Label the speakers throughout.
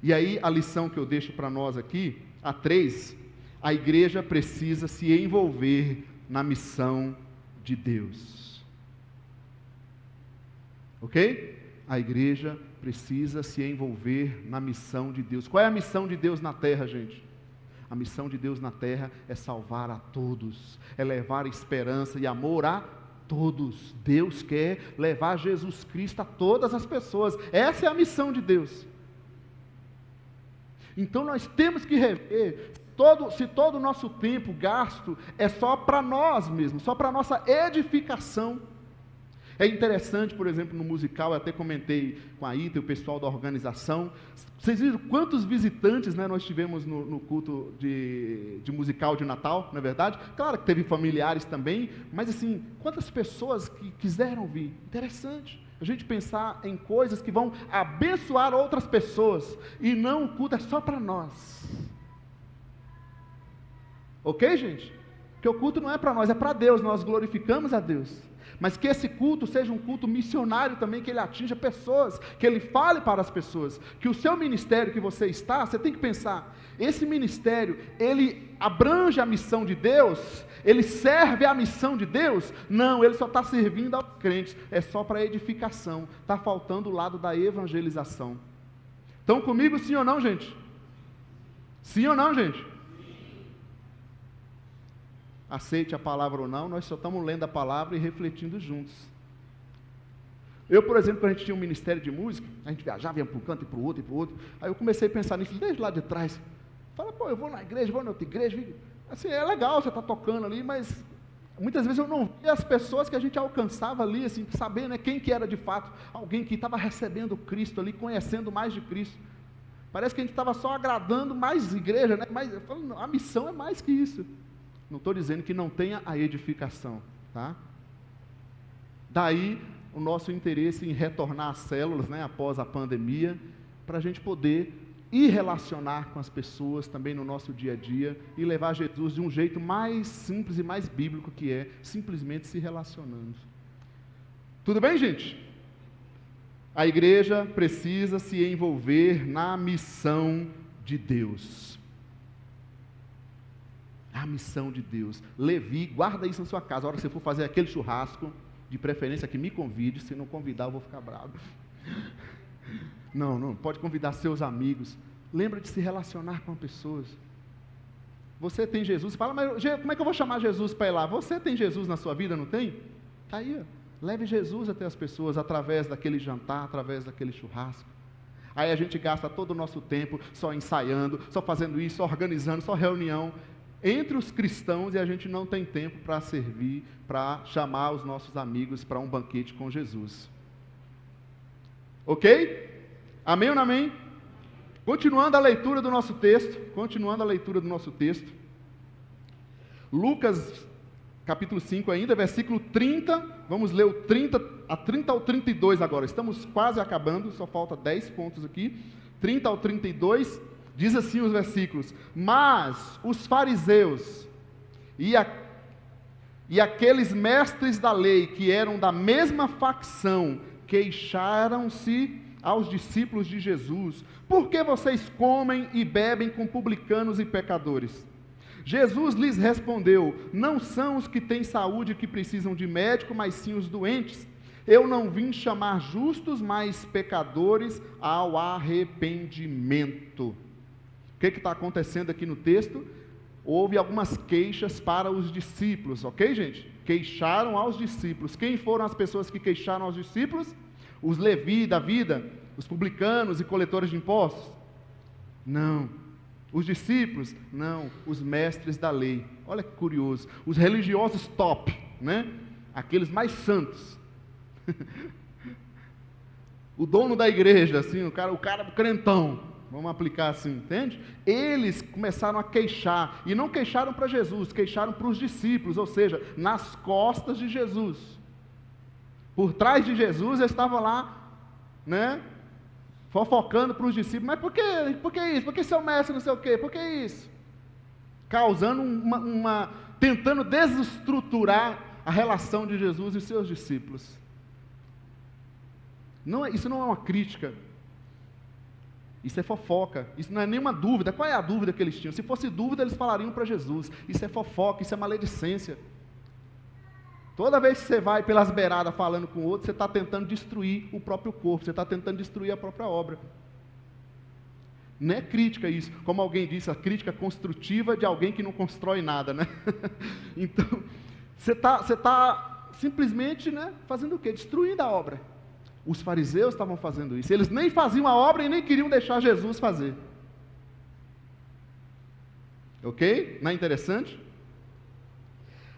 Speaker 1: E aí a lição que eu deixo para nós aqui, a 3, a igreja precisa se envolver na missão de Deus. Ok? A igreja precisa se envolver na missão de Deus. Qual é a missão de Deus na terra, gente? A missão de Deus na terra é salvar a todos, é levar esperança e amor a todos. Deus quer levar Jesus Cristo a todas as pessoas. Essa é a missão de Deus. Então nós temos que rever se todo o nosso tempo gasto é só para nós mesmos, só para a nossa edificação. É interessante, por exemplo, no musical, eu até comentei com a Ita e o pessoal da organização, vocês viram quantos visitantes, né, nós tivemos no culto de musical de Natal, não é verdade? Claro que teve familiares também, mas assim, quantas pessoas que quiseram vir? Interessante a gente pensar em coisas que vão abençoar outras pessoas, e não o culto é só para nós. Ok, gente? Porque o culto não é para nós, é para Deus, nós glorificamos a Deus. Mas que esse culto seja um culto missionário também, que ele atinja pessoas, que ele fale para as pessoas, que o seu ministério que você está, você tem que pensar, esse ministério, ele abrange a missão de Deus, ele serve a missão de Deus? Não, ele só está servindo aos crentes, é só para edificação, está faltando o lado da evangelização. Estão comigo, sim ou não, gente? Sim ou não, gente? Aceite a palavra ou não, nós só estamos lendo a palavra e refletindo juntos. Eu, por exemplo, quando a gente tinha um ministério de música, a gente viajava, ia para um canto e para o outro, aí eu comecei a pensar nisso desde lá de trás. Fala, pô, eu vou na igreja, vou na outra igreja, assim, é legal você estar tocando ali, mas muitas vezes eu não via as pessoas que a gente alcançava ali, assim, saber, né, quem que era de fato, alguém que estava recebendo Cristo ali, conhecendo mais de Cristo. Parece que a gente estava só agradando mais igreja, né, mas eu falo, não, a missão é mais que isso. Não estou dizendo que não tenha a edificação, tá? Daí o nosso interesse em retornar às células, né, após a pandemia, para a gente poder ir relacionar com as pessoas também no nosso dia a dia e levar Jesus de um jeito mais simples e mais bíblico, que é simplesmente se relacionando. Tudo bem, gente? A igreja precisa se envolver na missão de Deus. A missão de Deus. Levi, guarda isso na sua casa. A hora que você for fazer aquele churrasco, de preferência que me convide. Se não convidar, eu vou ficar bravo. Não, pode convidar seus amigos. Lembra de se relacionar com pessoas. Você tem Jesus, fala, mas como é que eu vou chamar Jesus para ir lá? Você tem Jesus na sua vida, não tem? Está aí, ó. Leve Jesus até as pessoas, através daquele jantar, através daquele churrasco. Aí a gente gasta todo o nosso tempo só ensaiando, só fazendo isso, só organizando, só reunião entre os cristãos, e a gente não tem tempo para servir, para chamar os nossos amigos para um banquete com Jesus. Ok? Amém ou não amém? Continuando a leitura do nosso texto, Lucas, capítulo 5 ainda, versículo 30, vamos ler o 30 ao 32 agora, estamos quase acabando, só falta 10 pontos aqui, 30 ao 32, diz assim os versículos: mas os fariseus e aqueles mestres da lei, que eram da mesma facção, queixaram-se aos discípulos de Jesus: por que vocês comem e bebem com publicanos e pecadores? Jesus lhes respondeu: não são os que têm saúde que precisam de médico, mas sim os doentes. Eu não vim chamar justos, mas pecadores ao arrependimento. O que está acontecendo aqui no texto? Houve algumas queixas para os discípulos, ok, gente? Queixaram aos discípulos. Quem foram as pessoas que queixaram aos discípulos? Os Levi da vida, os publicanos e coletores de impostos? Não. Os discípulos? Não. Os mestres da lei. Olha que curioso. Os religiosos top, né? Aqueles mais santos. O dono da igreja, assim, o cara crentão. Vamos aplicar assim, entende? Eles começaram a queixar, e não queixaram para Jesus, queixaram para os discípulos, ou seja, nas costas de Jesus. Por trás de Jesus, eles estavam lá, né, fofocando para os discípulos: mas por que isso? Por que seu mestre não sei o quê? Por que isso? Causando tentando desestruturar a relação de Jesus e seus discípulos. Isso não é uma crítica. Isso é fofoca, isso não é nenhuma dúvida. Qual é a dúvida que eles tinham? Se fosse dúvida, eles falariam para Jesus. Isso é fofoca, isso é maledicência. Toda vez que você vai pelas beiradas falando com o outro, você está tentando destruir o próprio corpo, você está tentando destruir a própria obra. Não é crítica isso, como alguém disse, a crítica construtiva de alguém que não constrói nada, né? Então, você está simplesmente, né, fazendo o quê? Destruindo a obra. Os fariseus estavam fazendo isso, eles nem faziam a obra e nem queriam deixar Jesus fazer. Ok? Não é interessante?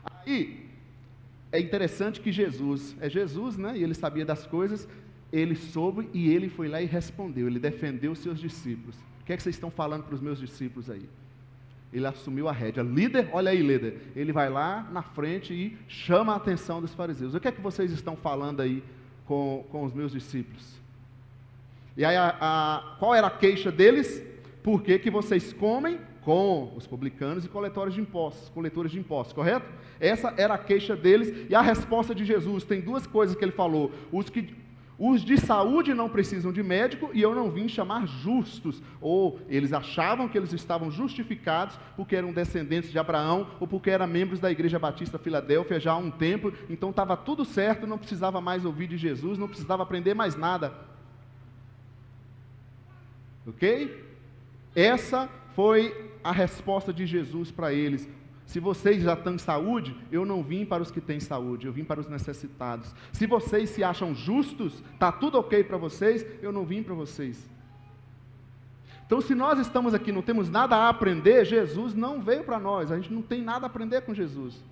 Speaker 1: Aí, é interessante que Jesus, né? E ele sabia das coisas, ele soube e ele foi lá e respondeu, ele defendeu os seus discípulos. O que é que vocês estão falando para os meus discípulos aí? Ele assumiu a rédea. Líder, olha aí, líder. Ele vai lá na frente e chama a atenção dos fariseus. O que é que vocês estão falando aí com os meus discípulos? E aí, qual era a queixa deles? Por que vocês comem com os publicanos e coletores de impostos, correto? Essa era a queixa deles, e a resposta de Jesus, tem duas coisas que ele falou: os de saúde não precisam de médico, e eu não vim chamar justos. Ou eles achavam que eles estavam justificados porque eram descendentes de Abraão, ou porque eram membros da Igreja Batista Filadélfia já há um tempo, então estava tudo certo, não precisava mais ouvir de Jesus, não precisava aprender mais nada. Ok? Essa foi a resposta de Jesus para eles. Se vocês já têm saúde, eu não vim para os que têm saúde, eu vim para os necessitados. Se vocês se acham justos, está tudo ok para vocês, eu não vim para vocês. Então, se nós estamos aqui, não temos nada a aprender, Jesus não veio para nós, a gente não tem nada a aprender com Jesus.